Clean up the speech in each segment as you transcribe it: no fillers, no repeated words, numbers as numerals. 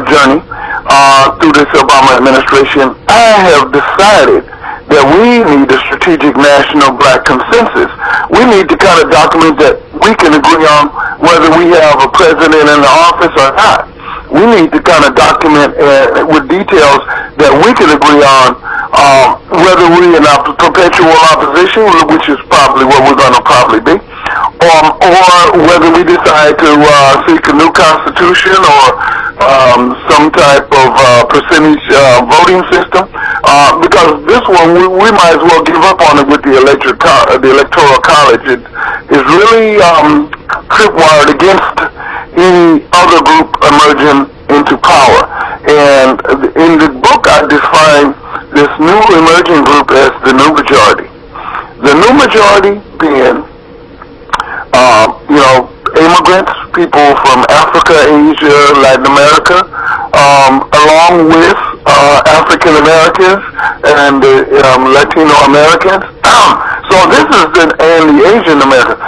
journey through this Obama administration, I have decided that we need a strategic national black consensus. We need to kind of document that we can agree on whether we have a president in the office or not. We need to kind of document with details that we can agree on whether we're in a perpetual opposition, which is probably what we're going to probably be, or whether we decide to seek a new constitution or some type of percentage voting system. Because this one, we might as well give up on it with the electoral college. It is really tripwired against any other group emerging into power. And in the book, I define this new emerging group as the new majority. The new majority being, immigrants, people from Africa, Asia, Latin America, along with African Americans and Latino Americans. So this is and the Asian Americans,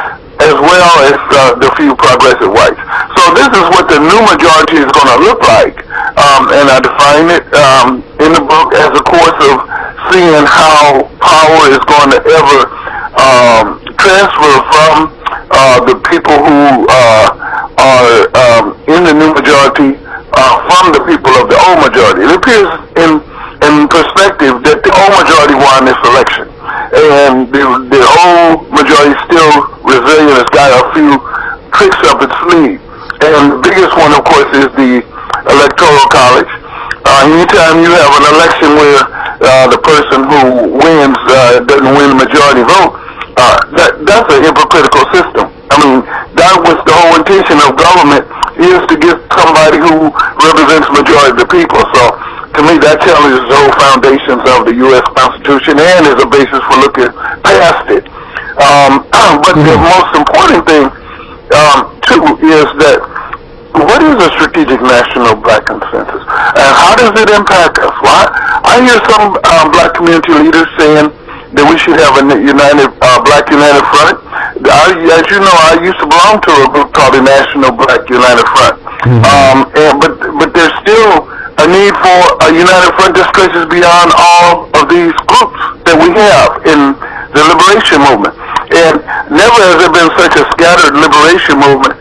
as well as the few progressive whites. So this is what the new majority is going to look like, and I define it in the book as a course of seeing how power is going to ever transfer from the people who are in the new majority from the people of the old majority. It appears in perspective that the old majority won this election, and the old majority is still resilient. It's got a few tricks up its sleeve, and the biggest one, of course, is the electoral college. Anytime you have an election where the person who wins doesn't win the majority vote, that's a hypocritical system. I mean, that was the whole intention of government, is to get somebody who represents the majority of the people. So, to me, that challenges the whole foundations of the U.S. Constitution and is a basis for looking past it. But the most important thing, too, is that what is a strategic national black consensus? And how does it impact us? Well, I hear some black community leaders saying that we should have a Black United Front. As you know, I used to belong to a group called the National Black United Front. But there's still a need for a united front that stretches beyond all of these groups that we have in the liberation movement. And never has there been such a scattered liberation movement.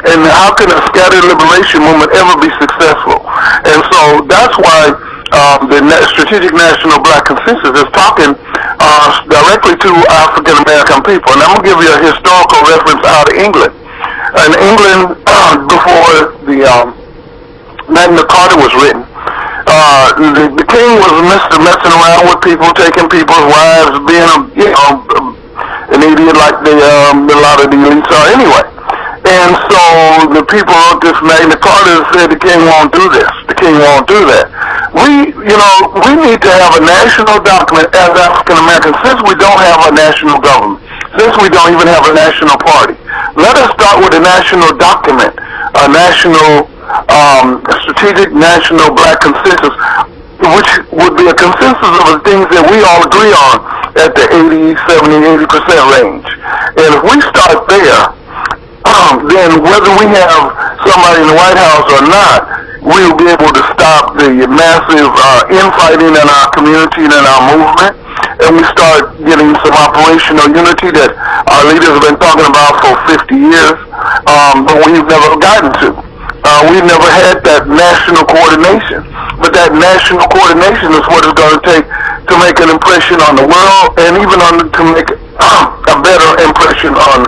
And how can a scattered liberation movement ever be successful? And so that's why the Strategic National Black Consensus is talking directly to African American people. And I'm going to give you a historical reference out of England. In England, before the Magna Carta was written, the king was messing around with people, taking people's wives, being an idiot like a lot of the elites are anyway. And so the people wrote this Magna Carta and said the king won't do this, the king won't do that. We need to have a national document as African Americans, since we don't have a national government, since we don't even have a national party. Let us start with a national document, a national strategic national black consensus, which would be a consensus of the things that we all agree on at the 80% range. And if we start there, then whether we have somebody in the White House or not, we will be able to stop the massive infighting in our community and in our movement, and we start getting some operational unity that our leaders have been talking about for 50 years, but we've never gotten to. We've never had that national coordination, but that national coordination is what it's going to take to make an impression on the world, and even to make a better impression on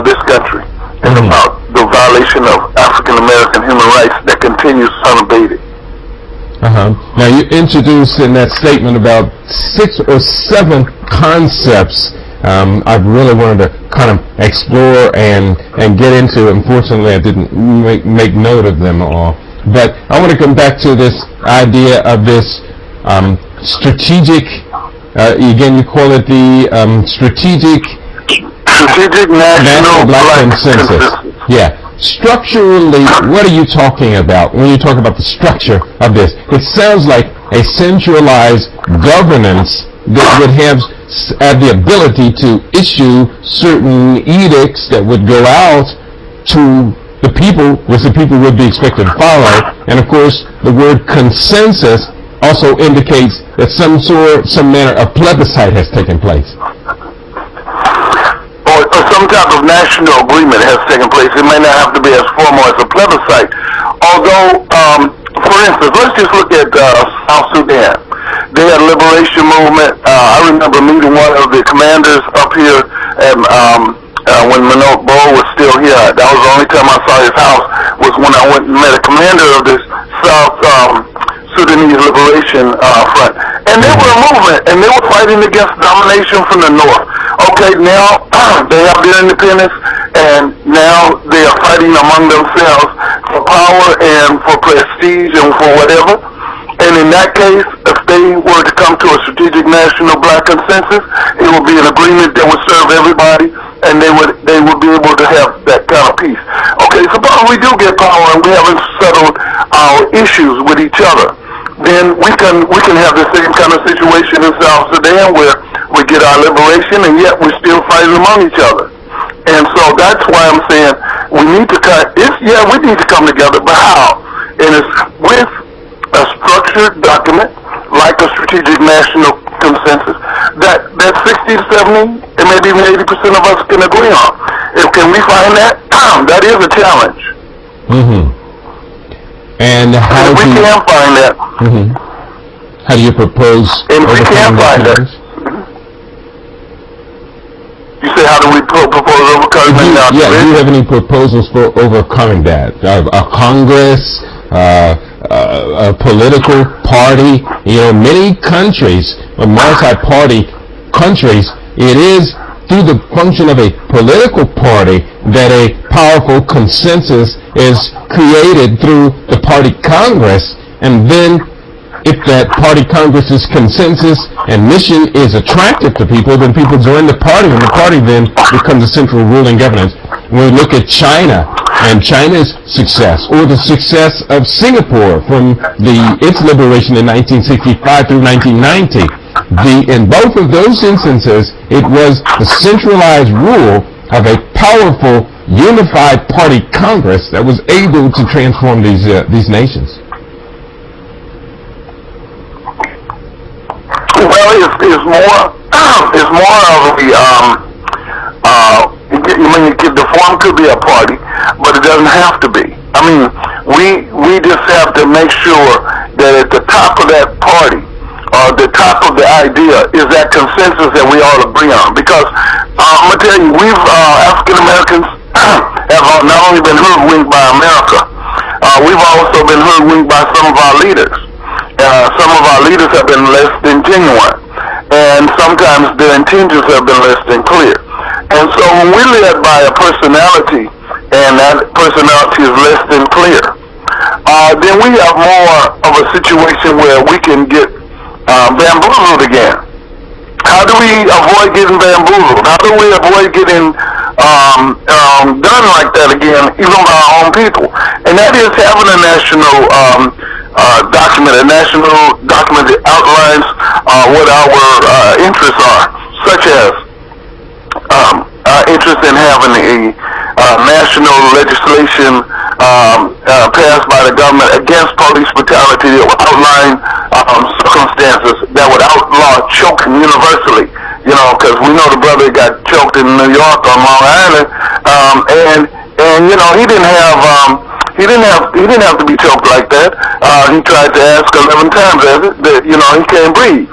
this country. And about the violation of African American human rights that continues unabated. Now you introduced in that statement about 6 or 7 concepts I really wanted to kind of explore and get into. Unfortunately, I didn't make note of them all. But I want to come back to this idea of this strategic, again you call it the strategic national black consensus. Yeah. Structurally, what are you talking about when you talk about the structure of this? It sounds like a centralized governance that would have the ability to issue certain edicts that would go out to the people, which the people would be expected to follow. And of course, the word consensus also indicates that some manner of plebiscite has taken place. Or some type of national agreement has taken place. It may not have to be as formal as a plebiscite. Although, for instance, let's just look at South Sudan. They had a liberation movement. I remember meeting one of the commanders up here when Minot Bo was still here. That was the only time I saw his house, was when I went and met a commander of this South Sudanese Liberation Front. And they were a movement, and they were fighting against domination from the north. Okay, now they have their independence, and now they are fighting among themselves for power and for prestige and for whatever. And in that case, if they were to come to a strategic national black consensus, it would be an agreement that would serve everybody, and they would be able to have that kind of peace. Okay, suppose we do get power and we haven't settled our issues with each other, then we can have the same kind of situation in South Sudan where we get our liberation and yet we're still fighting among each other. And so that's why I'm saying we need to we need to come together, but how? And it's with a structured document like a strategic national consensus that 60 to 70 and maybe even 80% of us can agree on. Can we find that? That is a challenge. Mm-hmm. And how if we can find that. Mm-hmm. How do you propose? And we can find that. You say, how do we propose overcoming that? Yeah, do you have any proposals for overcoming that? A Congress, a political party? Many countries, multi-party countries, it is through the function of a political party that a powerful consensus is created through the party Congress, and then if that party Congress's consensus and mission is attractive to people, then people join the party, and the party then becomes the central ruling governance. When we look at China and China's success, or the success of Singapore from its liberation in 1965 through 1990, in both of those instances, it was the centralized rule of a powerful, unified party Congress that was able to transform these nations. Well, it's more of the form could be a party, but it doesn't have to be. I mean, we just have to make sure that at the top of that party, the top of the idea, is that consensus that we all agree on. Because I'm gonna tell you, we've African Americans have not only been hoodwinked by America, we've also been hoodwinked by some of our leaders. Some of our leaders have been less than genuine, and sometimes their intentions have been less than clear. And so when we're led by a personality, and that personality is less than clear, then we have more of a situation where we can get bamboozled again. How do we avoid getting bamboozled? How do we avoid getting done like that again, even by our own people? And that is having a national document that outlines what our interests are, such as interest in having a national legislation passed by the government against police brutality that would outline circumstances that would outlaw choking universally. Because we know the brother got choked in New York on Long Island, and he didn't have to be choked like that. He tried to ask 11 times that he can't breathe.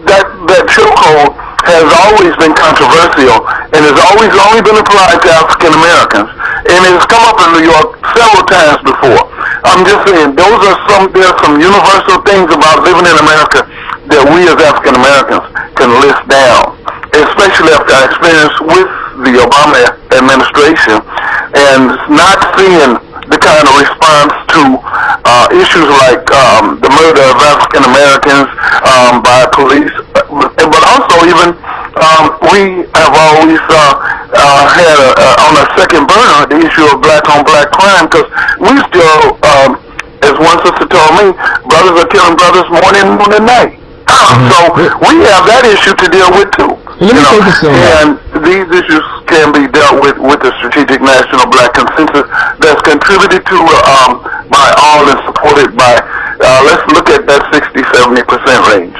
That chokehold has always been controversial and has always only been applied to African Americans, and it has come up in New York several times before. I'm just saying, there are some universal things about living in America that we as African Americans can list down, especially after our experience with the Obama administration and not seeing the kind of response to issues like the murder of African Americans by police, but also even we have always had on a second burner the issue of black on black crime, because we still, as one sister told me, brothers are killing brothers morning, noon, and night. So we have that issue to deal with too. And these issues can be dealt with the strategic national black consensus that's contributed to by all voted by, let's look at that 60-70% range.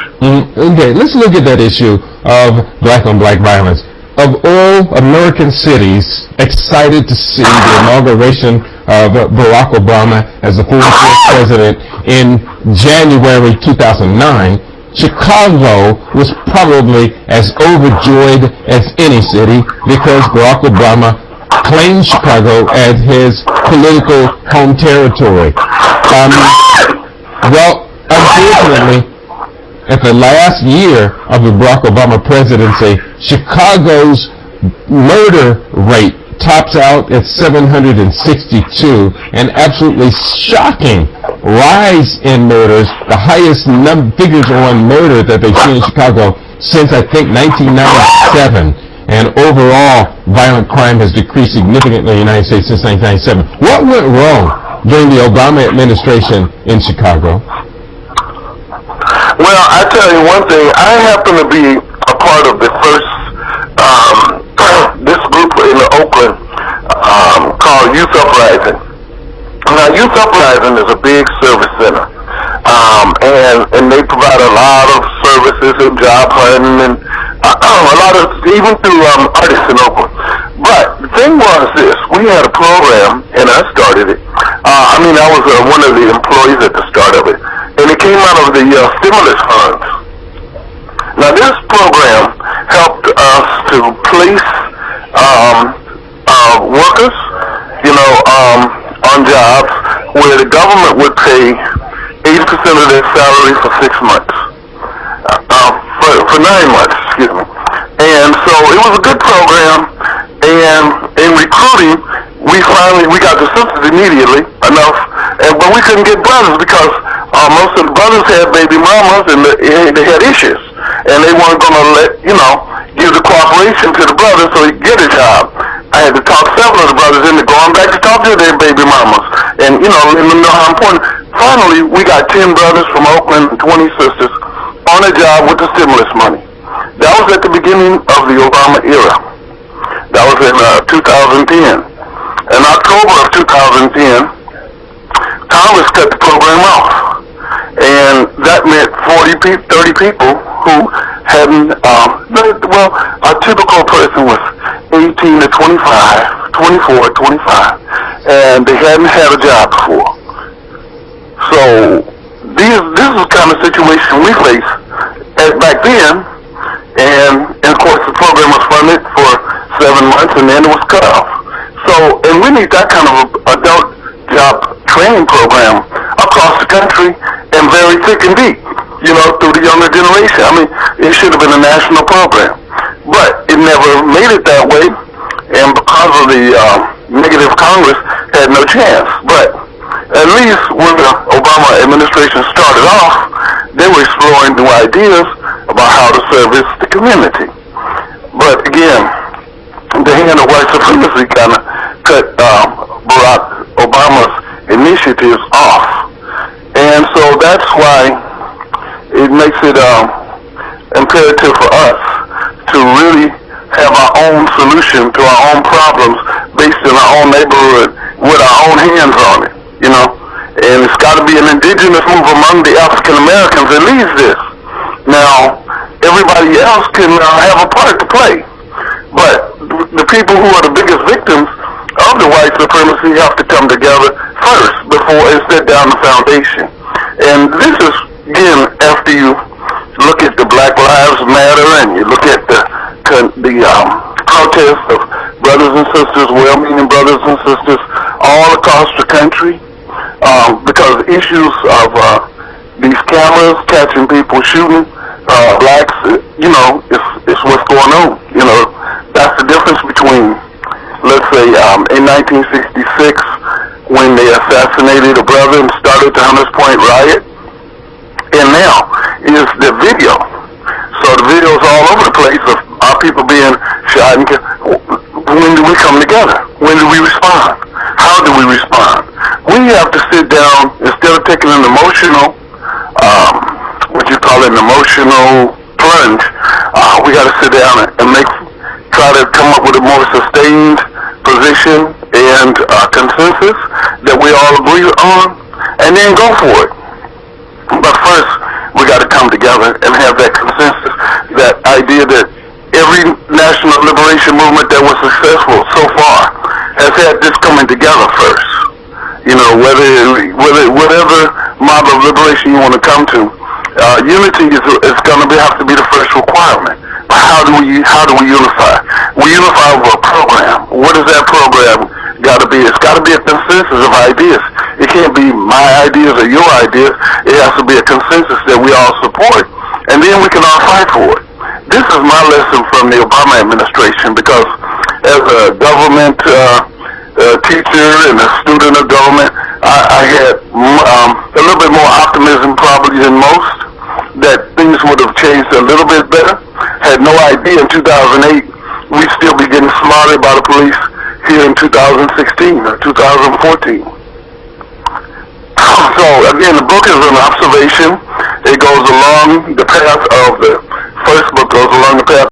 Okay, let's look at that issue of black-on-black violence. Of all American cities excited to see the inauguration of Barack Obama as the 44th president in January 2009, Chicago was probably as overjoyed as any city because Barack Obama claimed Chicago as his political home territory. Well, unfortunately, at the last year of the Barack Obama presidency, Chicago's murder rate tops out at 762, an absolutely shocking rise in murders, the highest figures on murder that they've seen in Chicago since, I think, 1997. And overall, violent crime has decreased significantly in the United States since 1997. What went wrong during the Obama administration in Chicago? Well, I tell you one thing. I happen to be a part of the first, this group in Oakland called Youth Uprising. Now, Youth Uprising is a big service center, and they provide a lot of services and job hunting and a lot of, even through artists in Oakland. But the thing was this: we had a program, and I started it. I was one of the employees at the start of it. And it came out of the stimulus funds. Now, this program helped us to place workers, on jobs where the government would pay 80% of their salary for 6 months, for 9 months, excuse me. And so it was a good program. And in recruiting, we got the sisters immediately enough, but we couldn't get brothers because most of the brothers had baby mamas and they had issues, and they weren't going to give the cooperation to the brothers so he could get a job. I had to talk several of the brothers into going back to talk to their baby mamas and, let them know how important. Finally, we got 10 brothers from Oakland and 20 sisters on a job with the stimulus money. That was at the beginning of the Obama era. That was in 2010. In October of 2010, Congress cut the program off. And that meant 30 people who hadn't, a typical person was 18 to 25, 24, 25, and they hadn't had a job before. So this is the kind of situation we faced back then, and of course the program was funded for 7 months and then it was cut off. So, and we need that kind of adult job training program across the country and very thick and deep, through the younger generation. It should have been a national program, but it never made it that way, and because of the negative Congress, had no chance. But at least when the Obama administration started off, they were exploring new ideas about how to service the community. But again, the hand of white supremacy kind of cut Barack Obama's initiatives off. And so that's why it makes it imperative for us to really have our own solution to our own problems based in our own neighborhood with our own hands on it, And it's got to be an indigenous move among the African Americans that leads this. Now, everybody else can have a part to play. But the people who are the biggest victims of the white supremacy have to come together first before and set down the foundation. And this is, again, after you look at the Black Lives Matter and you look at the protests of brothers and sisters, well-meaning brothers and sisters all across the country, because issues of these cameras catching people shooting blacks, it's what's going on. That's the difference between, let's say, in 1966, when they assassinated a brother and started the Hunters Point riot, and now is the video. So the video's all over the place of our people being shot and killed. When do we come together? When do we respond? How do we respond? We have to sit down, instead of taking an emotional, an emotional plunge, we got to sit down and try to come up with a more sustained position and consensus that we all agree on, and then go for it. But first, we got to come together and have that consensus, that idea that every national liberation movement that was successful so far has had this coming together first. You know, whatever model of liberation you want to come to, unity is going to have to be the first requirement. But how do we unify? We unify over a program. What is that program got to be? It's got to be a consensus of ideas. It can't be my ideas or your ideas. It has to be a consensus that we all support, and then we can all fight for it. This is my lesson from the Obama administration, because as a government teacher and a student of government, I had a little bit more optimism probably than most that things would have changed a little bit better. Had no idea in 2008 we'd still be getting slaughtered by the police here in 2016 or 2014. So again, the book is an observation. It goes along the path of the first book, goes along the path